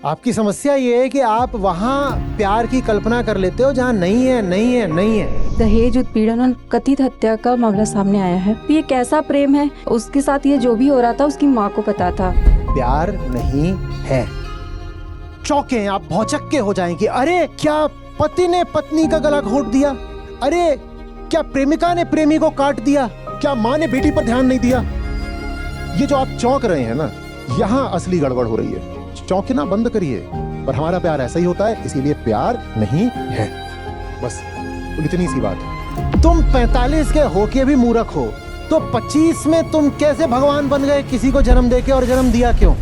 आपकी समस्या ये है कि आप वहाँ प्यार की कल्पना कर लेते हो जहाँ नहीं है, नहीं है, नहीं है। दहेज उत्पीड़न और कथित हत्या का मामला सामने आया है। तो ये कैसा प्रेम है? उसके साथ ये जो भी हो रहा था उसकी माँ को पता था। प्यार नहीं है। चौंके आप, भौचक्के हो जाएंगे। अरे क्या पति ने पत्नी का गला घोंट दिया? अरे क्या प्रेमिका ने प्रेमी को काट दिया? क्या माँ ने बेटी पर ध्यान नहीं दिया? ये जो आप चौंक रहे हैं ना, यहाँ असली गड़बड़ हो रही है। चौंकना बंद करिए। पर हमारा प्यार ऐसा ही होता है, इसीलिए प्यार नहीं है। बस इतनी सी बात है। तुम 45 के होके भी मूर्ख हो, तो 25 में तुम कैसे भगवान बन गए किसी को जन्म देके? और जन्म दिया क्यों?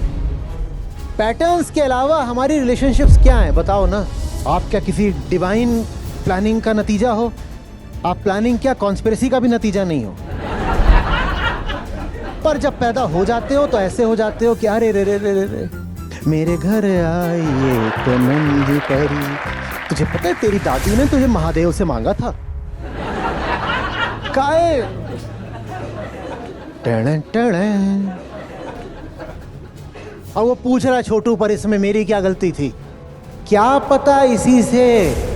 पैटर्न्स के अलावा हमारी रिलेशनशिप्स क्या हैं बताओ ना। आप क्या किसी डिवाइन प्लानिंग का नतीजा हो? आप प्लानिंग क्या कॉन्स्पिरेसी का भी नतीजा नहीं हो? पर जब पैदा हो जाते हो तो ऐसे हो जाते हो कि अरे रे रे रे रे मेरे घर आइए तो नंदी करी। तुझे पता है तेरी दादी ने तुझे महादेव से मांगा था? काहे? टण टण। और वो पूछ रहा छोटू पर इसमें मेरी क्या गलती थी? क्या पता इसी से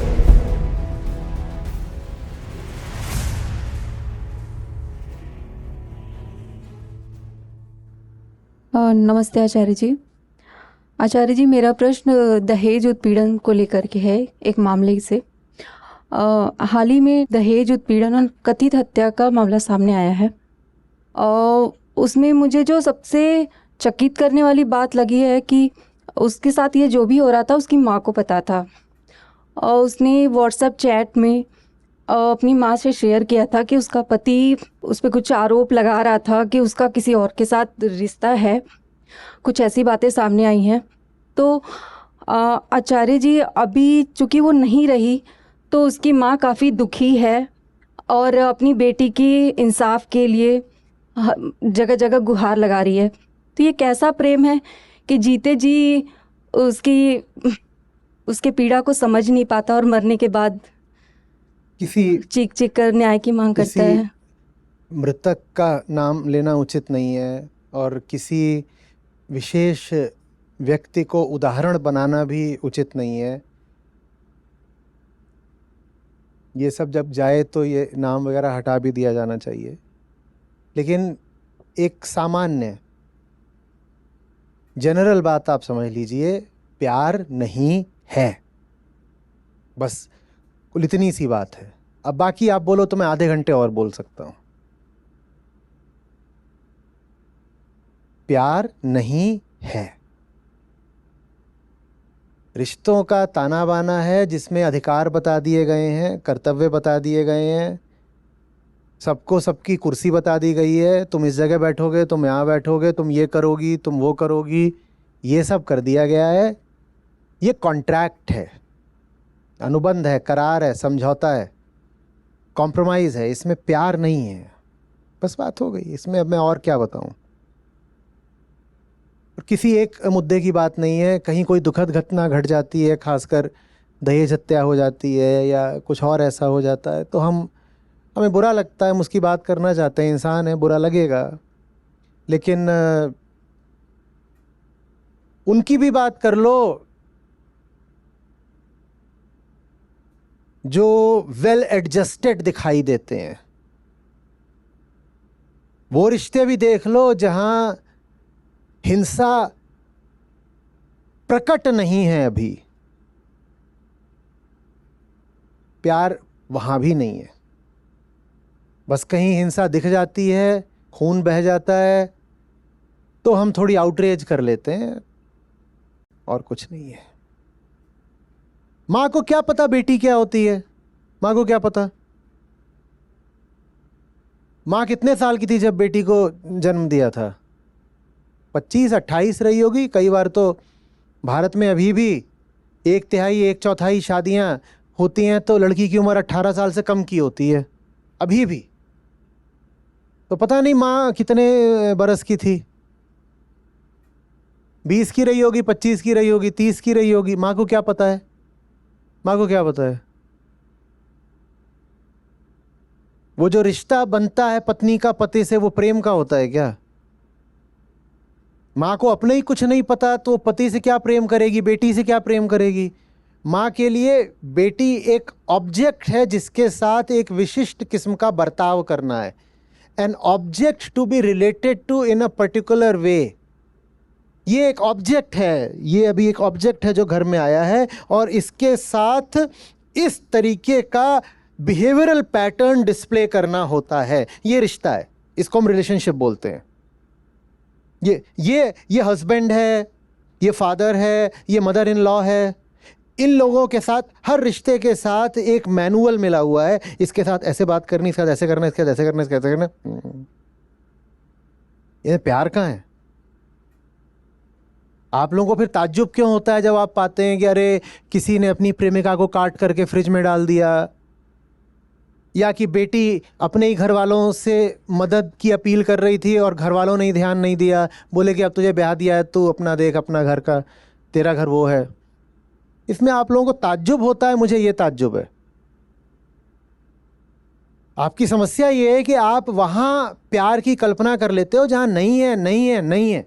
नमस्ते आचार्य जी। आचार्य जी, मेरा प्रश्न दहेज उत्पीड़न को लेकर के है, एक मामले से। हाल ही में दहेज उत्पीड़न और कथित हत्या का मामला सामने आया है। उसमें मुझे जो सबसे चकित करने वाली बात लगी है कि उसके साथ ये जो भी हो रहा था उसकी माँ को पता था। और उसने व्हाट्सएप चैट में अपनी माँ से शेयर किया था कि उसका पति उस पर कुछ आरोप लगा रहा था कि उसका किसी और के साथ रिश्ता है। कुछ ऐसी बातें सामने आई हैं। तो आचार्य जी, अभी चूँकि वो नहीं रही तो उसकी माँ काफ़ी दुखी है और अपनी बेटी की इंसाफ के लिए जगह जगह गुहार लगा रही है। तो ये कैसा प्रेम है कि जीते जी उसके पीड़ा को समझ नहीं पाता और मरने के बाद किसी चीख चीख कर न्याय की मांग करता है। मृतक का नाम लेना उचित नहीं है और किसी विशेष व्यक्ति को उदाहरण बनाना भी उचित नहीं है। ये सब जब जाए तो ये नाम वगैरह हटा भी दिया जाना चाहिए। लेकिन एक सामान्य जनरल बात आप समझ लीजिए, प्यार नहीं है। बस कुल इतनी सी बात है। अब बाकी आप बोलो तो मैं आधे घंटे और बोल सकता हूं। प्यार नहीं है। रिश्तों का ताना बाना है जिसमें अधिकार बता दिए गए हैं, कर्तव्य बता दिए गए हैं, सबको सबकी कुर्सी बता दी गई है। तुम इस जगह बैठोगे, तुम यहाँ बैठोगे, तुम ये करोगी, तुम वो करोगी, ये सब कर दिया गया है। ये कॉन्ट्रैक्ट है, अनुबंध है, करार है, समझौता है, कॉम्प्रोमाइज़ है। इसमें प्यार नहीं है। बस बात हो गई। इसमें अब मैं और क्या बताऊं। और किसी एक मुद्दे की बात नहीं है। कहीं कोई दुखद घटना घट जाती है, खासकर दहेज हत्या हो जाती है या कुछ और ऐसा हो जाता है, तो हमें बुरा लगता है, हम उसकी बात करना चाहते हैं। इंसान है, बुरा लगेगा। लेकिन उनकी भी बात कर लो जो वेल एडजस्टेड दिखाई देते हैं। वो रिश्ते भी देख लो जहां हिंसा प्रकट नहीं है। अभी प्यार वहां भी नहीं है। बस कहीं हिंसा दिख जाती है, खून बह जाता है, तो हम थोड़ी आउटरेज कर लेते हैं, और कुछ नहीं है। माँ को क्या पता बेटी क्या होती है? माँ को क्या पता? माँ कितने साल की थी जब बेटी को जन्म दिया था? 25-28 रही होगी। कई बार तो भारत में अभी भी 1/3 1/4 शादियां होती हैं तो लड़की की उम्र 18 साल से कम की होती है अभी भी। तो पता नहीं माँ कितने बरस की थी। 20 की रही होगी, 25 की रही होगी, 30 की रही होगी। माँ को क्या पता है? माँ को क्या पता है? वो जो रिश्ता बनता है पत्नी का पति से, वो प्रेम का होता है क्या? माँ को अपने ही कुछ नहीं पता तो पति से क्या प्रेम करेगी, बेटी से क्या प्रेम करेगी। माँ के लिए बेटी एक ऑब्जेक्ट है जिसके साथ एक विशिष्ट किस्म का बर्ताव करना है, an object to be related to in a particular way. ये एक ऑब्जेक्ट है, ये अभी एक ऑब्जेक्ट है जो घर में आया है और इसके साथ इस तरीके का बिहेवियरल पैटर्न डिस्प्ले करना होता है। ये रिश्ता है, इसको हम रिलेशनशिप बोलते हैं। ये हस्बैंड है, ये फादर है, ये मदर इन लॉ है। इन लोगों के साथ, हर रिश्ते के साथ एक मैनुअल मिला हुआ है, इसके साथ ऐसे बात करनी, इसके साथ ऐसे करना, इसके साथ ऐसे करना, इसके साथ ऐसे करना। ये प्यार कहाँ है? आप लोगों को फिर ताज्जुब क्यों होता है जब आप पाते हैं कि अरे किसी ने अपनी प्रेमिका को काट करके फ्रिज में डाल दिया, या कि बेटी अपने ही घर वालों से मदद की अपील कर रही थी और घर वालों ने ही ध्यान नहीं दिया, बोले कि अब तुझे ब्याह दिया है, तू अपना देख अपना घर का, तेरा घर वो है। इसमें आप लोगों को ताज्जुब होता है, मुझे ये ताज्जुब है। आपकी समस्या ये है कि आप वहां प्यार की कल्पना कर लेते हो जहां नहीं है, नहीं है, नहीं है।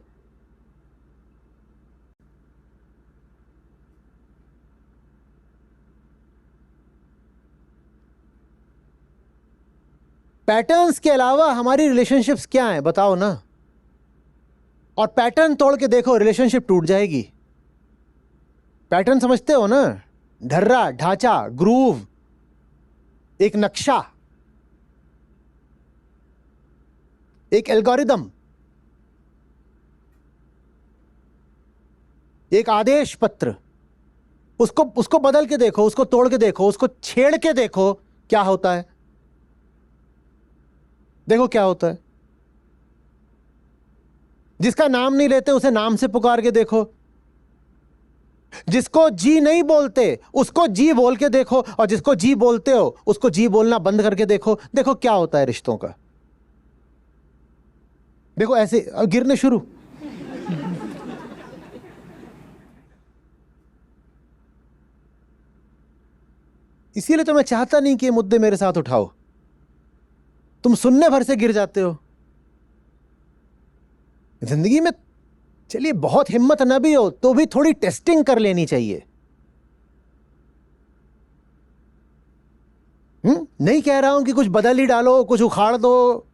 पैटर्न्स के अलावा हमारी रिलेशनशिप्स क्या हैं बताओ ना। और पैटर्न तोड़ के देखो, रिलेशनशिप टूट जाएगी। पैटर्न समझते हो ना? ढर्रा, ढांचा, ग्रूव, एक नक्शा, एक एल्गोरिदम, एक आदेश पत्र। उसको बदल के देखो, उसको तोड़ के देखो, उसको छेड़ के देखो क्या होता है। देखो क्या होता है। जिसका नाम नहीं लेते उसे नाम से पुकार के देखो, जिसको जी नहीं बोलते उसको जी बोल के देखो, और जिसको जी बोलते हो उसको जी बोलना बंद करके देखो। देखो क्या होता है रिश्तों का। देखो ऐसे गिरने शुरू। इसीलिए तो मैं चाहता नहीं कि ये मुद्दे मेरे साथ उठाओ। तुम सुनने भर से गिर जाते हो। जिंदगी में चलिए बहुत हिम्मत न भी हो तो भी थोड़ी टेस्टिंग कर लेनी चाहिए। नहीं कह रहा हूं कि कुछ बदल ही डालो, कुछ उखाड़ दो,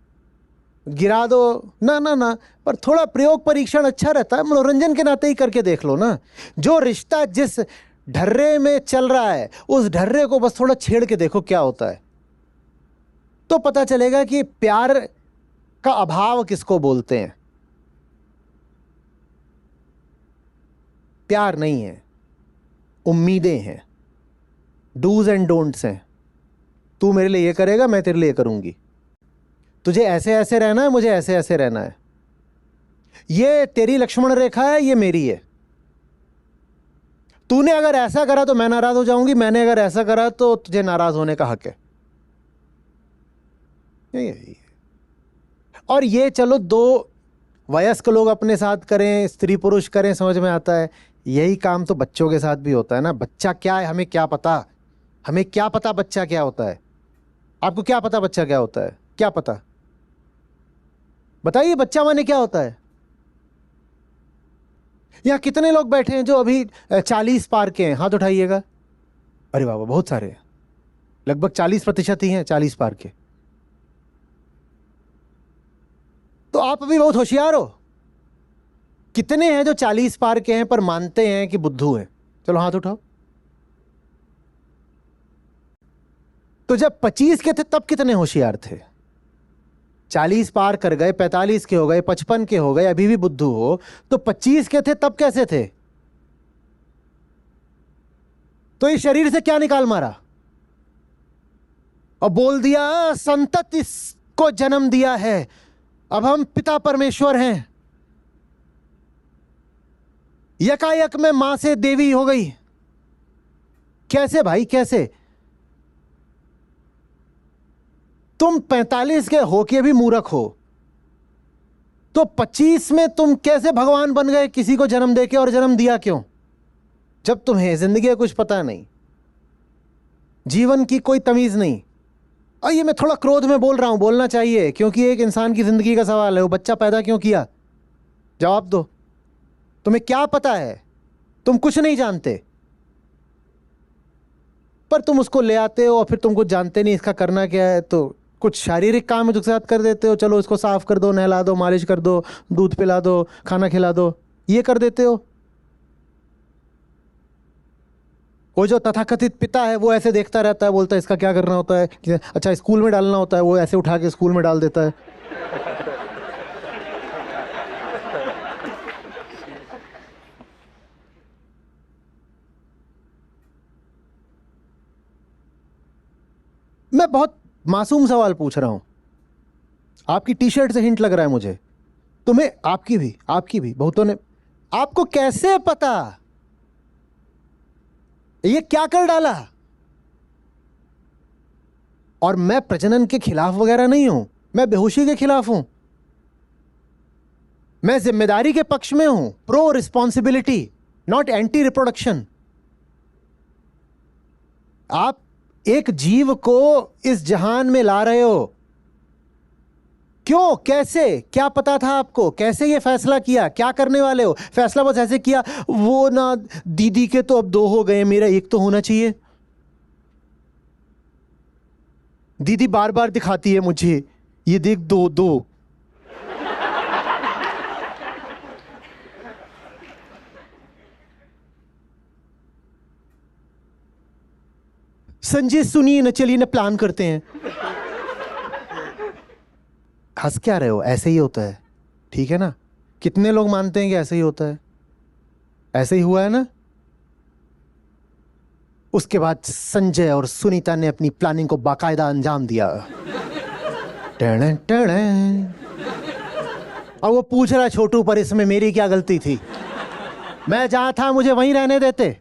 गिरा दो, ना ना ना, पर थोड़ा प्रयोग परीक्षण अच्छा रहता है। मनोरंजन के नाते ही करके देख लो ना। जो रिश्ता जिस ढर्रे में चल रहा है उस ढर्रे को बस थोड़ा छेड़ के देखो क्या होता है, तो पता चलेगा कि प्यार का अभाव किसको बोलते हैं। प्यार नहीं है, उम्मीदें हैं, डूज एंड डोंट्स हैं। तू मेरे लिए ये करेगा, मैं तेरे लिए करूंगी। तुझे ऐसे ऐसे रहना है, मुझे ऐसे ऐसे रहना है। ये तेरी लक्ष्मण रेखा है, ये मेरी है। तूने अगर ऐसा करा तो मैं नाराज हो जाऊंगी, मैंने अगर ऐसा करा तो तुझे नाराज होने का हक है। यही। और ये चलो दो वयस्क लोग अपने साथ करें, स्त्री पुरुष करें, समझ में आता है। यही काम तो बच्चों के साथ भी होता है ना। बच्चा क्या है हमें क्या पता, हमें क्या पता बच्चा क्या होता है। आपको क्या पता बच्चा क्या होता है? क्या पता बताइए, बच्चा माने क्या होता है? यहां कितने लोग बैठे हैं जो अभी 40 पार के हैं? हाथ उठाइएगा। अरे बाबा बहुत सारे हैं, लगभग 40% ही हैं 40 पार के। तो आप अभी बहुत होशियार हो। कितने हैं जो 40 पार के हैं पर मानते हैं कि बुद्धू हैं? चलो हाथ उठाओ। तो जब 25 के थे तब कितने होशियार थे? 40 पार कर गए, 45 के हो गए, 55 के हो गए, अभी भी बुद्धू हो, तो 25 के थे तब कैसे थे? तो इस शरीर से क्या निकाल मारा और बोल दिया संतत इसको जन्म दिया है, अब हम पिता परमेश्वर हैं। यकायक में मां से देवी हो गई। कैसे भाई, कैसे? तुम 45 के होके भी मूर्ख हो, तो 25 में तुम कैसे भगवान बन गए किसी को जन्म देके? और जन्म दिया क्यों जब तुम्हें जिंदगी का कुछ पता नहीं, जीवन की कोई तमीज नहीं? और ये मैं थोड़ा क्रोध में बोल रहा हूं, बोलना चाहिए क्योंकि एक इंसान की जिंदगी का सवाल है। वो बच्चा पैदा क्यों किया? जवाब दो। तुम्हें क्या पता है? तुम कुछ नहीं जानते, पर तुम उसको ले आते हो और फिर तुम कुछ जानते नहीं इसका करना क्या है, तो कुछ शारीरिक काम है जो उसके साथ कर देते हो। चलो इसको साफ कर दो, नहला दो, मालिश कर दो, दूध पिला दो, खाना खिला दो, ये कर देते हो। वो जो तथाकथित पिता है वो ऐसे देखता रहता है, बोलता है इसका क्या करना होता है, कि अच्छा स्कूल में डालना होता है, वो ऐसे उठा के स्कूल में डाल देता है। मैं बहुत मासूम सवाल पूछ रहा हूं, आपकी टी शर्ट से हिंट लग रहा है मुझे। तुम्हें, आपकी भी बहुतों ने, आपको कैसे पता ये क्या कर डाला? और मैं प्रजनन के खिलाफ वगैरह नहीं हूं, मैं बेहोशी के खिलाफ हूं, मैं जिम्मेदारी के पक्ष में हूं, pro responsibility, not anti reproduction. आप एक जीव को इस जहान में ला रहे हो, क्यों, कैसे, क्या पता था आपको? कैसे ये फैसला किया? क्या करने वाले हो? फैसला बस ऐसे किया, वो ना दीदी के तो अब 2 हो गए, मेरा 1 तो होना चाहिए। दीदी बार बार दिखाती है मुझे, ये देख 2 संजय सुनिए ना, चलिए ना प्लान करते हैं। हंस क्या रहे हो? ऐसे ही होता है, ठीक है ना? कितने लोग मानते हैं कि ऐसे ही होता है? ऐसे ही हुआ है ना? उसके बाद संजय और सुनीता ने अपनी प्लानिंग को बाकायदा अंजाम दिया। टेढ़े टेढ़े। और वो पूछ रहा, छोटू पर इसमें मेरी क्या गलती थी? मैं जहां था मुझे वहीं रहने देते,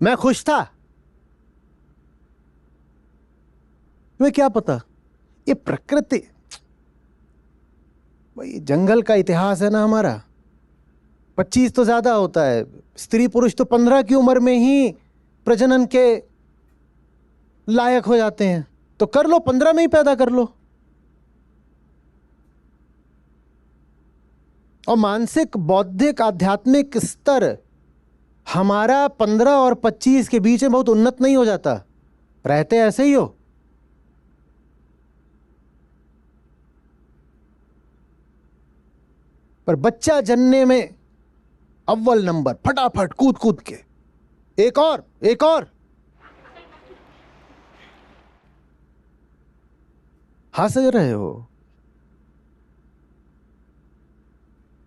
मैं खुश था। तुम्हें क्या पता? ये प्रकृति, भाई जंगल का इतिहास है ना हमारा। 25 तो ज्यादा होता है, स्त्री पुरुष तो 15 की उम्र में ही प्रजनन के लायक हो जाते हैं, तो कर लो, 15 में ही पैदा कर लो। और मानसिक, बौद्धिक, आध्यात्मिक स्तर हमारा 15 और 25 के बीच में बहुत उन्नत नहीं हो जाता, रहते ऐसे ही हो। पर बच्चा जनने में अव्वल नंबर, फटाफट कूद कूद के, एक और एक और। हंस रहे हो?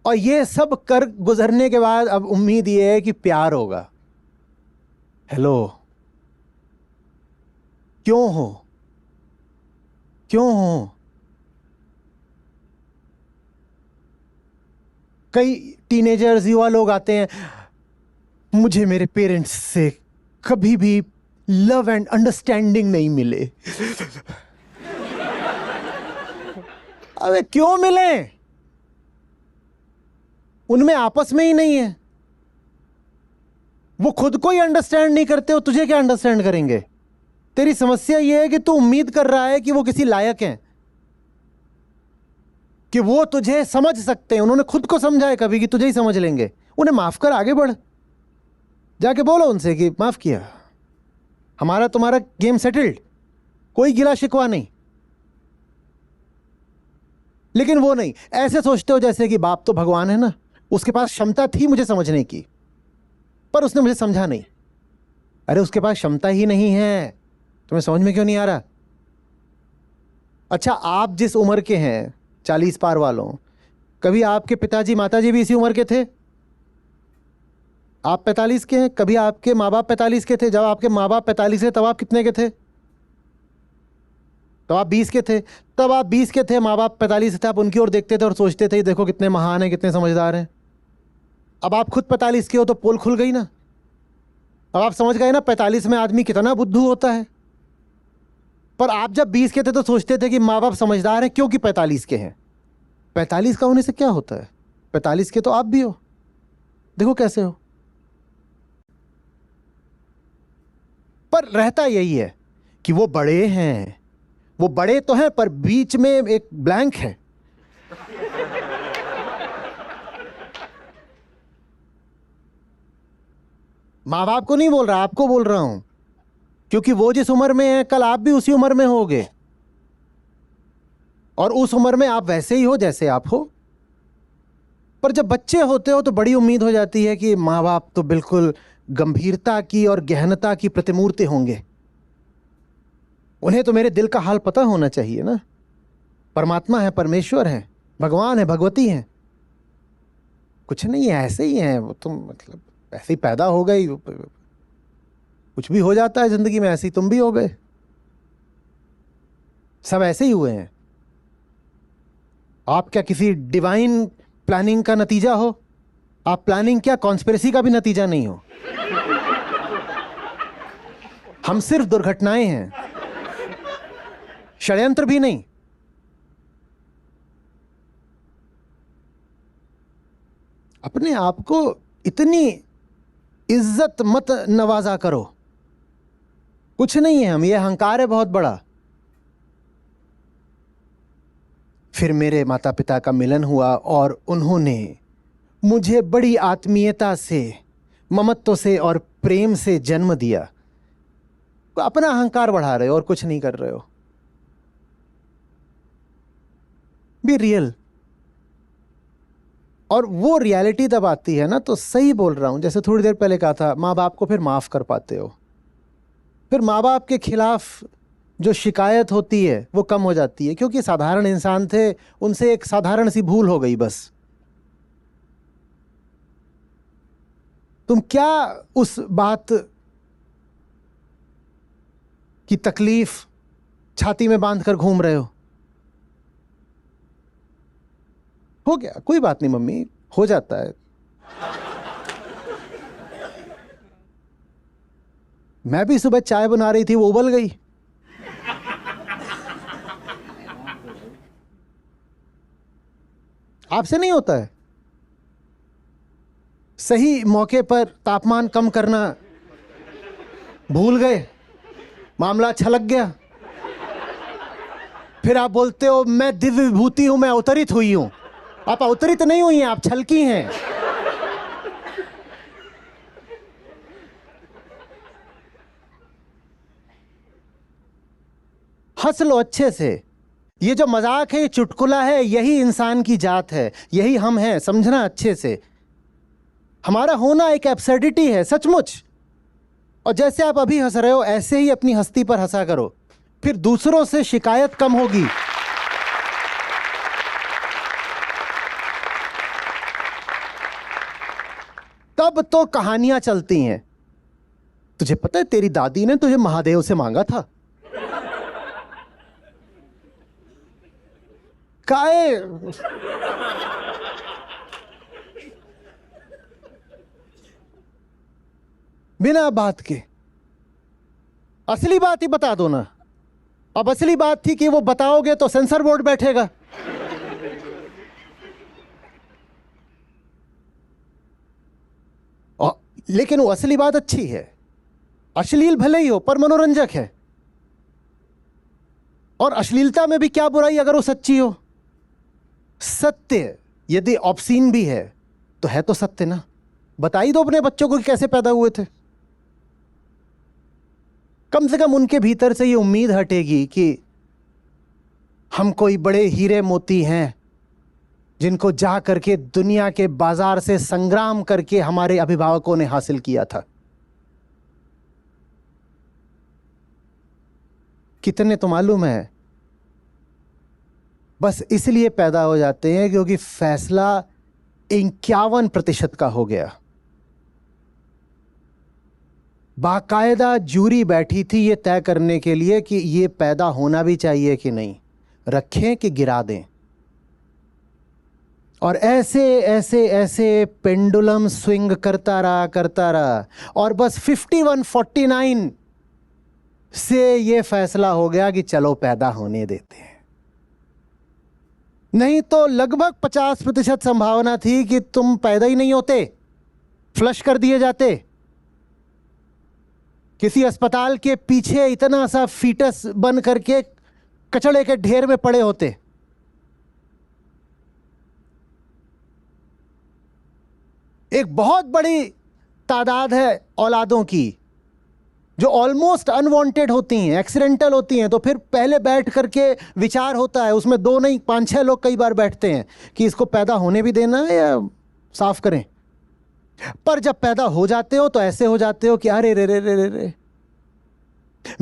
और ये सब कर गुजरने के बाद अब उम्मीद ये है कि प्यार होगा। हेलो, क्यों हो? क्यों हो? कई टीनेजर्स, युवा लोग आते हैं, मुझे मेरे पेरेंट्स से कभी भी लव एंड अंडरस्टैंडिंग नहीं मिले। अबे क्यों मिले? उनमें आपस में ही नहीं है, वो खुद को ही अंडरस्टैंड नहीं करते हो, तुझे क्या अंडरस्टैंड करेंगे? तेरी समस्या यह है कि तू उम्मीद कर रहा है कि वो किसी लायक हैं, कि वो तुझे समझ सकते हैं। उन्होंने खुद को समझा है कभी कि तुझे ही समझ लेंगे? उन्हें माफ कर, आगे बढ़, जाके बोलो उनसे कि माफ किया, हमारा तुम्हारा गेम सेटल्ड, कोई गिला शिकवा नहीं। लेकिन वो नहीं, ऐसे सोचते हो जैसे कि बाप तो भगवान है ना, उसके पास क्षमता थी मुझे समझने की, पर उसने मुझे समझा नहीं। अरे उसके पास क्षमता ही नहीं है, तुम्हें समझ में क्यों नहीं आ रहा? अच्छा, आप जिस उम्र के हैं, 40 पार वालों, कभी आपके पिताजी माताजी भी इसी उम्र के थे? आप 45 के हैं, कभी आपके माँ बाप 45 के थे? जब आपके माँ बाप 45 थे तब आप कितने के थे? तो आप 20 के थे। तब आप 20 के थे, माँ बाप 45 थे, आप उनकी ओर देखते थे और सोचते थे देखो कितने महान हैं, कितने समझदार हैं। अब आप खुद 45 के हो तो पोल खुल गई ना। अब आप समझ गए ना 45 में आदमी कितना बुद्धू होता है। पर आप जब 20 के थे तो सोचते थे कि माँ बाप समझदार हैं क्योंकि 45 के हैं। 45 का होने से क्या होता है? 45 के तो आप भी हो, देखो कैसे हो। पर रहता यही है कि वो बड़े हैं, वो बड़े तो हैं पर बीच में एक ब्लैंक है। माँ बाप को नहीं बोल रहा, आपको बोल रहा हूं, क्योंकि वो जिस उम्र में है कल आप भी उसी उम्र में होगे, और उस उम्र में आप वैसे ही हो जैसे आप हो। पर जब बच्चे होते हो तो बड़ी उम्मीद हो जाती है कि माँ बाप तो बिल्कुल गंभीरता की और गहनता की प्रतिमूर्ति होंगे, उन्हें तो मेरे दिल का हाल पता होना चाहिए ना। परमात्मा है, परमेश्वर है, भगवान है, भगवती है, कुछ नहीं है, ऐसे ही है वो, तुम मतलब ऐसे ही पैदा हो गई, कुछ भी हो जाता है जिंदगी में, ऐसे ही तुम भी हो गए, सब ऐसे ही हुए हैं। आप क्या किसी डिवाइन प्लानिंग का नतीजा हो? आप प्लानिंग क्या कॉन्स्पिरेसी का भी नतीजा नहीं हो। हम सिर्फ दुर्घटनाएं हैं, षड्यंत्र भी नहीं। अपने आप को इतनी इज्जत मत नवाजा करो, कुछ नहीं है हम, ये अहंकार है बहुत बड़ा। फिर मेरे माता पिता का मिलन हुआ और उन्होंने मुझे बड़ी आत्मीयता से, ममत्व से और प्रेम से जन्म दिया। अपना अहंकार बढ़ा रहे हो और कुछ नहीं कर रहे हो। Be real. और वो रियलिटी तब आती है ना, तो सही बोल रहा हूं, जैसे थोड़ी देर पहले कहा था, माँ बाप को फिर माफ कर पाते हो, फिर माँ बाप के खिलाफ जो शिकायत होती है वो कम हो जाती है, क्योंकि साधारण इंसान थे, उनसे एक साधारण सी भूल हो गई बस। तुम क्या उस बात की तकलीफ छाती में बांधकर घूम रहे हो गया, कोई बात नहीं मम्मी, हो जाता है। मैं भी सुबह चाय बना रही थी, वो उबल गई। आपसे नहीं होता है? सही मौके पर तापमान कम करना भूल गए, मामला छलक गया, फिर आप बोलते हो मैं दिव्य विभूति हूं, मैं अवतरित हुई हूं। आप अवतरित नहीं हुई हैं, आप छलकी हैं। हंस लो अच्छे से। ये जो मजाक है, ये चुटकुला है, यही इंसान की जात है, यही हम हैं, समझना अच्छे से। हमारा होना एक एब्सर्डिटी है सचमुच। और जैसे आप अभी हंस रहे हो, ऐसे ही अपनी हस्ती पर हंसा करो, फिर दूसरों से शिकायत कम होगी। तब तो कहानियां चलती हैं। तुझे पता है तेरी दादी ने तुझे महादेव से मांगा था? काहे? बिना बात के असली बात ही बता दो ना। अब असली बात थी कि वो बताओगे तो सेंसर बोर्ड बैठेगा। लेकिन वो असली बात अच्छी है, अश्लील भले ही हो पर मनोरंजक है। और अश्लीलता में भी क्या बुराई अगर वो सच्ची हो। सत्य यदि ऑब्सीन भी है तो है तो सत्य ना। बता ही दो अपने बच्चों को कि कैसे पैदा हुए थे। कम से कम उनके भीतर से ये उम्मीद हटेगी कि हम कोई बड़े हीरे मोती हैं जिनको जा करके दुनिया के बाजार से संग्राम करके हमारे अभिभावकों ने हासिल किया था। कितने तो मालूम है, बस इसलिए पैदा हो जाते हैं क्योंकि फैसला 51% का हो गया। बाकायदा जूरी बैठी थी ये तय करने के लिए कि ये पैदा होना भी चाहिए कि नहीं, रखें कि गिरा दें। और ऐसे ऐसे ऐसे पेंडुलम स्विंग करता रहा और बस 51-49 से ये फैसला हो गया कि चलो पैदा होने देते हैं। नहीं तो लगभग 50% संभावना थी कि तुम पैदा ही नहीं होते, फ्लश कर दिए जाते। किसी अस्पताल के पीछे इतना सा फीटस बन करके कचड़े के ढेर में पड़े होते। एक बहुत बड़ी तादाद है औलादों की जो ऑलमोस्ट अनवांटेड होती हैं, एक्सीडेंटल होती हैं, तो फिर पहले बैठ करके विचार होता है, उसमें 2 नहीं 5-6 लोग कई बार बैठते हैं कि इसको पैदा होने भी देना है या साफ करें। पर जब पैदा हो जाते हो तो ऐसे हो जाते हो कि अरे रे रे रे रे रे,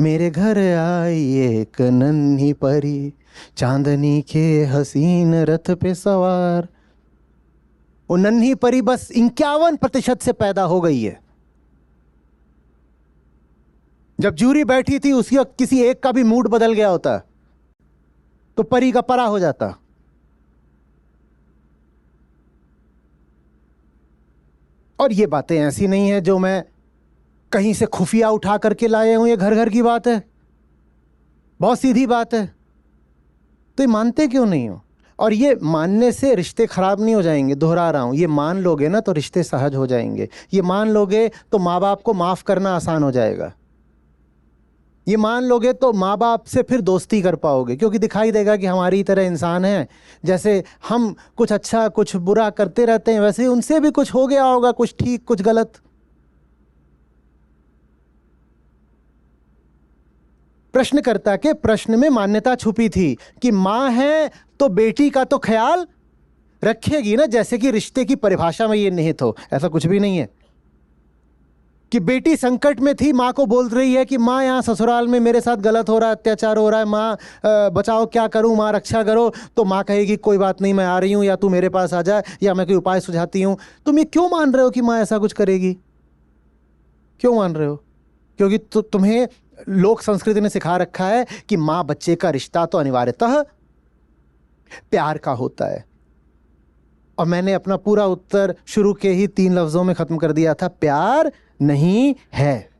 मेरे घर आई एक नन्ही परी, चांदनी के हसीन रथ पे सवार। वो नन्ही परी बस 51% से पैदा हो गई है। जब जूरी बैठी थी उसी वक्त किसी एक का भी मूड बदल गया होता तो परी का परा हो जाता। और ये बातें ऐसी नहीं है जो मैं कहीं से खुफिया उठा करके लाए हूं, ये घर घर की बात है, बहुत सीधी बात है। तो ये मानते क्यों नहीं हो? और ये मानने से रिश्ते खराब नहीं हो जाएंगे, दोहरा रहा हूं, ये मान लोगे ना तो रिश्ते सहज हो जाएंगे। ये मान लोगे तो माँ बाप को माफ करना आसान हो जाएगा। ये मान लोगे तो माँ बाप से फिर दोस्ती कर पाओगे, क्योंकि दिखाई देगा कि हमारी तरह इंसान है, जैसे हम कुछ अच्छा कुछ बुरा करते रहते हैं वैसे ही उनसे भी कुछ हो गया होगा, कुछ ठीक कुछ गलत। प्रश्नकर्ता के प्रश्न में मान्यता छुपी थी कि माँ है तो बेटी का तो ख्याल रखेगी ना, जैसे कि रिश्ते की परिभाषा में ये निहित हो। ऐसा कुछ भी नहीं है कि बेटी संकट में थी, माँ को बोल रही है कि माँ यहाँ ससुराल में मेरे साथ गलत हो रहा है, अत्याचार हो रहा है, माँ बचाओ, क्या करूँ, माँ रक्षा करो। तो माँ कहेगी कोई बात नहीं, मैं आ रही हूँ, या तू मेरे पास आ जा, या मैं कोई उपाय सुझाती हूँ। तुम ये क्यों मान रहे हो कि माँ ऐसा कुछ करेगी? क्यों मान रहे हो? क्योंकि तुम्हें लोक संस्कृति ने सिखा रखा है कि माँ बच्चे का रिश्ता तो अनिवार्यतः प्यार का होता है। और मैंने अपना पूरा उत्तर शुरू के ही 3 लफ्जों में खत्म कर दिया था, प्यार नहीं है।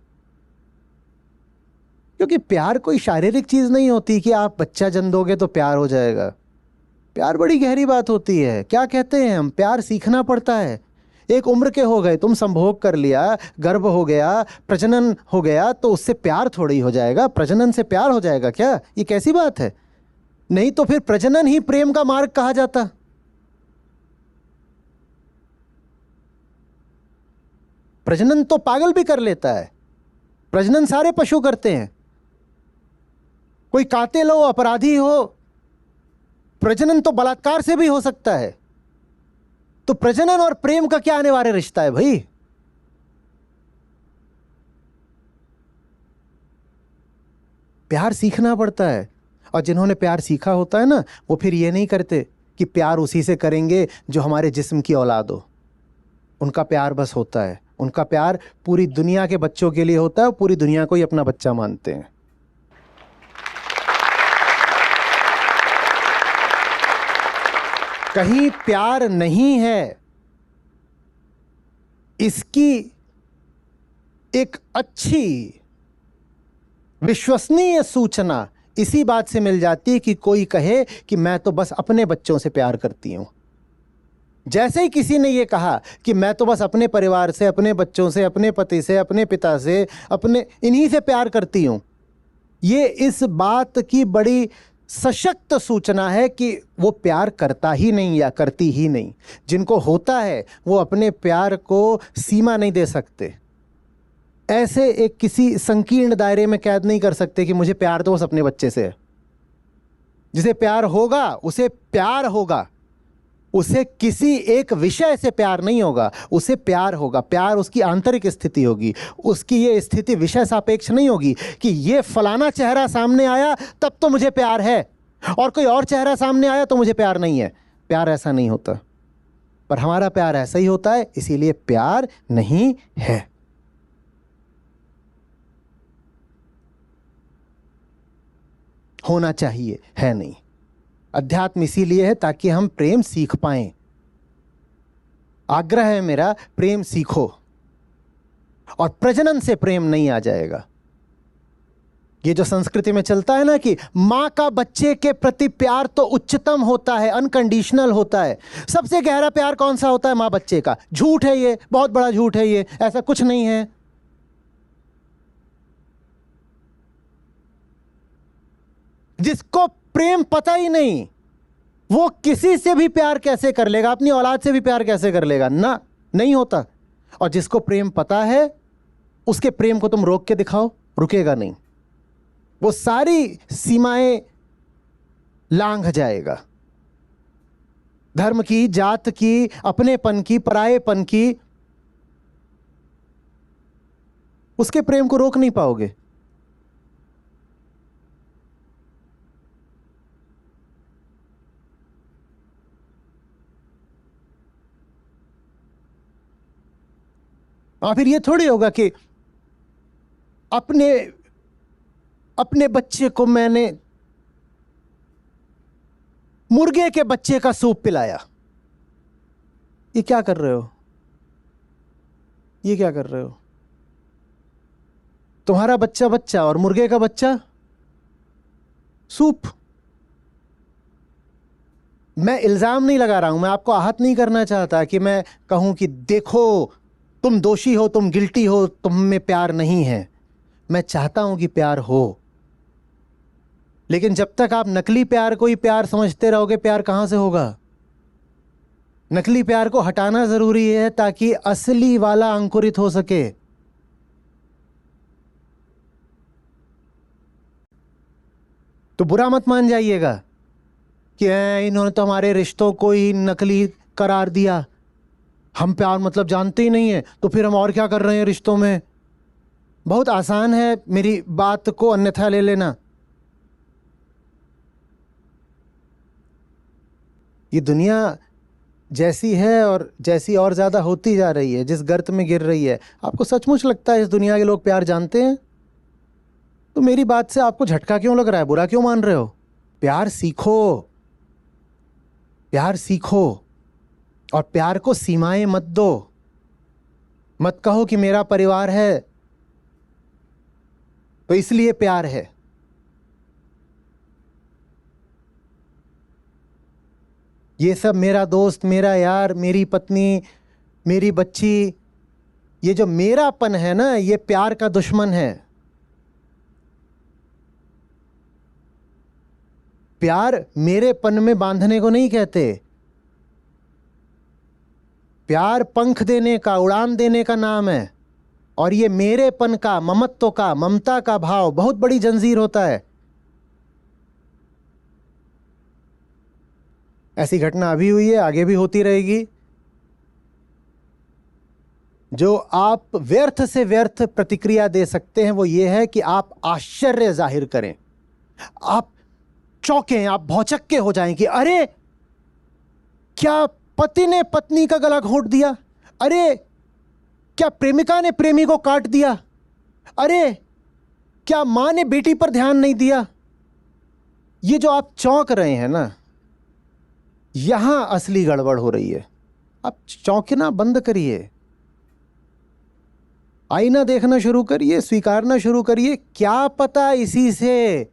क्योंकि प्यार कोई शारीरिक चीज नहीं होती कि आप बच्चा जन्म दोगे तो प्यार हो जाएगा। प्यार बड़ी गहरी बात होती है। क्या कहते हैं हम, प्यार सीखना पड़ता है। एक उम्र के हो गए, तुम संभोग कर लिया, गर्भ हो गया, प्रजनन हो गया, तो उससे प्यार थोड़ी हो जाएगा, प्रजनन से प्यार हो जाएगा क्या? ये कैसी बात है? नहीं तो फिर प्रजनन ही प्रेम का मार्ग कहा जाता। प्रजनन तो पागल भी कर लेता है, प्रजनन सारे पशु करते हैं। कोई कातिल हो, अपराधी हो, प्रजनन तो बलात्कार से भी हो सकता है। तो प्रजनन और प्रेम का क्या अनिवार्य रिश्ता है भाई? प्यार सीखना पड़ता है। और जिन्होंने प्यार सीखा होता है ना, वो फिर ये नहीं करते कि प्यार उसी से करेंगे जो हमारे जिस्म की औलाद हो। उनका प्यार बस होता है, उनका प्यार पूरी दुनिया के बच्चों के लिए होता है, पूरी दुनिया को ही अपना बच्चा मानते हैं। कहीं प्यार नहीं है, इसकी एक अच्छी विश्वसनीय सूचना इसी बात से मिल जाती है कि कोई कहे कि मैं तो बस अपने बच्चों से प्यार करती हूं। जैसे ही किसी ने ये कहा कि मैं तो बस अपने परिवार से, अपने बच्चों से, अपने पति से, अपने पिता से, अपने इन्हीं से प्यार करती हूं, ये इस बात की बड़ी सशक्त सूचना है कि वो प्यार करता ही नहीं या करती ही नहीं। जिनको होता है वो अपने प्यार को सीमा नहीं दे सकते, ऐसे एक किसी संकीर्ण दायरे में कैद नहीं कर सकते कि मुझे प्यार तो बस अपने बच्चे से है। जिसे प्यार होगा उसे प्यार होगा, उसे किसी एक विषय से प्यार नहीं होगा, उसे प्यार होगा। प्यार उसकी आंतरिक स्थिति होगी, उसकी ये स्थिति विषय सापेक्ष नहीं होगी कि ये फलाना चेहरा सामने आया तब तो मुझे प्यार है और कोई और चेहरा सामने आया तो मुझे प्यार नहीं है। प्यार ऐसा नहीं होता, पर हमारा प्यार ऐसा ही होता है, इसीलिए प्यार नहीं है। होना चाहिए, है नहीं। अध्यात्म इसीलिए है ताकि हम प्रेम सीख पाएं। आग्रह है मेरा, प्रेम सीखो। और प्रजनन से प्रेम नहीं आ जाएगा। ये जो संस्कृति में चलता है ना कि मां का बच्चे के प्रति प्यार तो उच्चतम होता है, अनकंडीशनल होता है। सबसे गहरा प्यार कौन सा होता है? मां बच्चे का। झूठ है ये, बहुत बड़ा झूठ है ये, ऐसा कुछ नहीं है। जिसको प्रेम पता ही नहीं, वो किसी से भी प्यार कैसे कर लेगा? अपनी औलाद से भी प्यार कैसे कर लेगा? ना, नहीं होता। और जिसको प्रेम पता है उसके प्रेम को तुम रोक के दिखाओ, रुकेगा नहीं, वो सारी सीमाएं लांघ जाएगा। धर्म की, जात की, अपनेपन की, परायेपन की, उसके प्रेम को रोक नहीं पाओगे। और फिर ये थोड़ी होगा कि अपने बच्चे को मैंने मुर्गे के बच्चे का सूप पिलाया। ये क्या कर रहे हो? ये क्या कर रहे हो? तुम्हारा बच्चा बच्चा और मुर्गे का बच्चा सूप। मैं इल्जाम नहीं लगा रहा हूं, मैं आपको आहत नहीं करना चाहता कि मैं कहूं कि देखो तुम दोषी हो, तुम गिल्टी हो, तुम में प्यार नहीं है। मैं चाहता हूं कि प्यार हो, लेकिन जब तक आप नकली प्यार को ही प्यार समझते रहोगे, प्यार कहां से होगा? नकली प्यार को हटाना जरूरी है ताकि असली वाला अंकुरित हो सके। तो बुरा मत मान जाइएगा कि इन्होंने तो हमारे रिश्तों को ही नकली करार दिया, हम प्यार मतलब जानते ही नहीं है, तो फिर हम और क्या कर रहे हैं रिश्तों में। बहुत आसान है मेरी बात को अन्यथा ले लेना। ये दुनिया जैसी है और जैसी और ज़्यादा होती जा रही है, जिस गर्त में गिर रही है, आपको सचमुच लगता है इस दुनिया के लोग प्यार जानते हैं? तो मेरी बात से आपको झटका क्यों लग रहा है? बुरा क्यों मान रहे हो? प्यार सीखो, प्यार सीखो, और प्यार को सीमाएं मत दो। मत कहो कि मेरा परिवार है तो इसलिए प्यार है। ये सब मेरा दोस्त, मेरा यार, मेरी पत्नी, मेरी बच्ची, ये जो मेरापन है ना, ये प्यार का दुश्मन है। प्यार मेरेपन में बांधने को नहीं कहते। प्यार पंख देने का, उड़ान देने का नाम है। और ये मेरेपन का, ममत्व का, ममता का भाव बहुत बड़ी जंजीर होता है। ऐसी घटना अभी हुई है, आगे भी होती रहेगी। जो आप व्यर्थ से व्यर्थ प्रतिक्रिया दे सकते हैं वो ये है कि आप आश्चर्य जाहिर करें, आप चौंकें, आप भौचक्के हो जाएं कि अरे क्या पति ने पत्नी का गला घोंट दिया, अरे क्या प्रेमिका ने प्रेमी को काट दिया, अरे क्या मां ने बेटी पर ध्यान नहीं दिया। ये जो आप चौंक रहे हैं ना, यहां असली गड़बड़ हो रही है। आप चौंकना बंद करिए, आईना देखना शुरू करिए, स्वीकारना शुरू करिए। क्या पता इसी से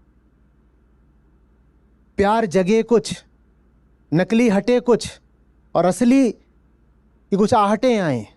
प्यार जगे कुछ, नकली हटे कुछ और असली की कुछ आहटें आए।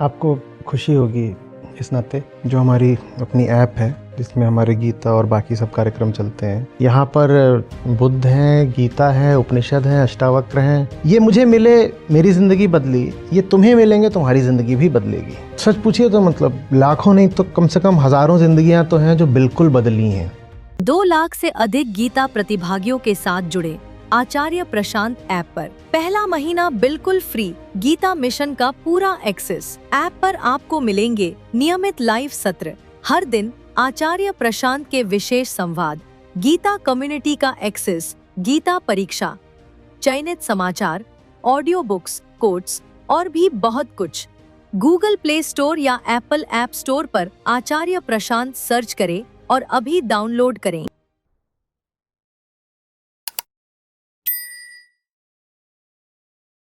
आपको खुशी होगी इस नाते जो हमारी अपनी ऐप है जिसमें हमारे गीता और बाकी सब कार्यक्रम चलते हैं, यहाँ पर बुद्ध हैं, गीता है, उपनिषद हैं, अष्टावक्र हैं। ये मुझे मिले, मेरी ज़िंदगी बदली, ये तुम्हें मिलेंगे, तुम्हारी ज़िंदगी भी बदलेगी। सच पूछिए तो मतलब लाखों नहीं तो कम से कम हज़ारों ज़िंदगियाँ तो हैं जो बिल्कुल बदली हैं। 2 लाख से अधिक गीता प्रतिभागियों के साथ जुड़े आचार्य प्रशांत ऐप पर पहला महीना बिल्कुल फ्री। गीता मिशन का पूरा एक्सेस। ऐप पर आपको मिलेंगे नियमित लाइव सत्र, हर दिन आचार्य प्रशांत के विशेष संवाद, गीता कम्युनिटी का एक्सेस, गीता परीक्षा, चयनित समाचार, ऑडियो बुक्स, कोट्स और भी बहुत कुछ। गूगल प्ले स्टोर या एप्पल ऐप स्टोर पर आचार्य प्रशांत सर्च करें और अभी डाउनलोड करें।